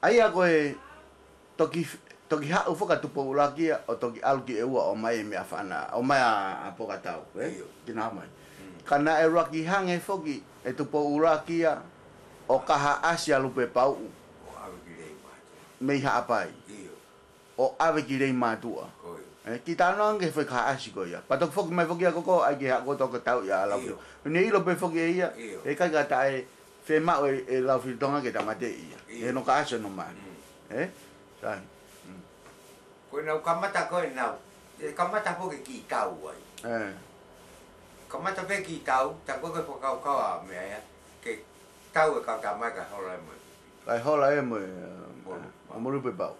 Ai a koe toki ha'u whakatupu ulakia o toki aluki e ua o mai mea whana, o mai a pokatau, kina mai. Kana e raki hange whoki e Tupou ulakia o kaiha'asi a Lupepau'u. Mei Haapai. O awe ki Leimatu'a. Ki talanoa nge whai kaiha'asi ko ia. Patok whoki mai whoki a koko ai ki hako toka tau ia a Laufilitonga. Ni ilo pe whoki e ia, e kai kata e whemau e Laufilitonga ke tamate ia. E no ka aso no mani. Sai. Koe nau kamata koe nau. Kamata po ke ki tau ai. Kamata pe ki tau, ta koe po kau kau a mea ia. Ke tau e kau tamai ka hola e moe. Kai hola e moe. Mo Lupepau'u.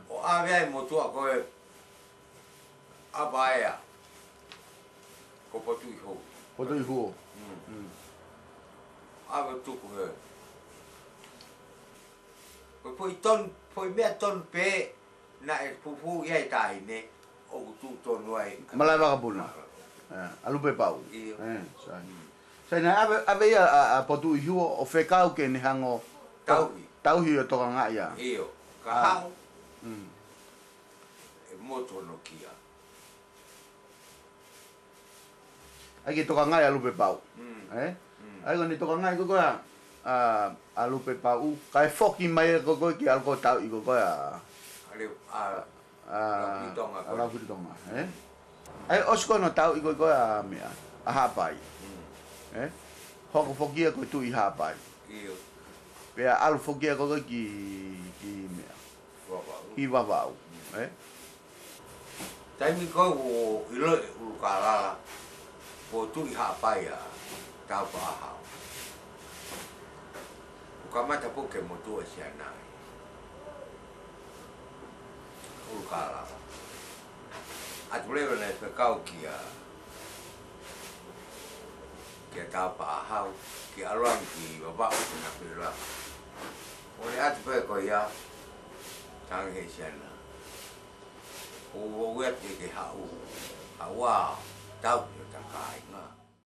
O awea e motua koe Haapai a. Ko Potu'ihuo. Potu'ihuo. Awe tuku he. Poi ton, poi mea ton pe na e pupu ia i tahi ne o tu tonu ai. Malai vakapuna. A Lupepau'u. Sai na ave ia a Potu'ihuo o whekau ke ni hango tauhi o Tupu'anga ia. Iyo. Ka hao. E moto no kia. Ai ke Tupu'anga ia Lupepau'u. Ai ko ni Tupu'anga i koko a Lupepau'u. Kai foaki mai koko ki alko tau i koko a Laufilitonga. Ai osko no tau i koko a mea. A Haapai. Hoko foaki ko Tu'i Haapai. Pea alu foaki koko ki mea. Tu'i Vava'u. Taimi koe o ilo Ulukalala. Po Tu'i Haapai a tau pa ahau. Ukamata po ke motua siya nai. Ulukalala. At lewa na ipekau ki a tau pa ahau. Ki aluang ki Vava'u na pila. Ole atu pe ko ia. Tangi siya na. O wet ke hau. Hawa tau yo takai nga.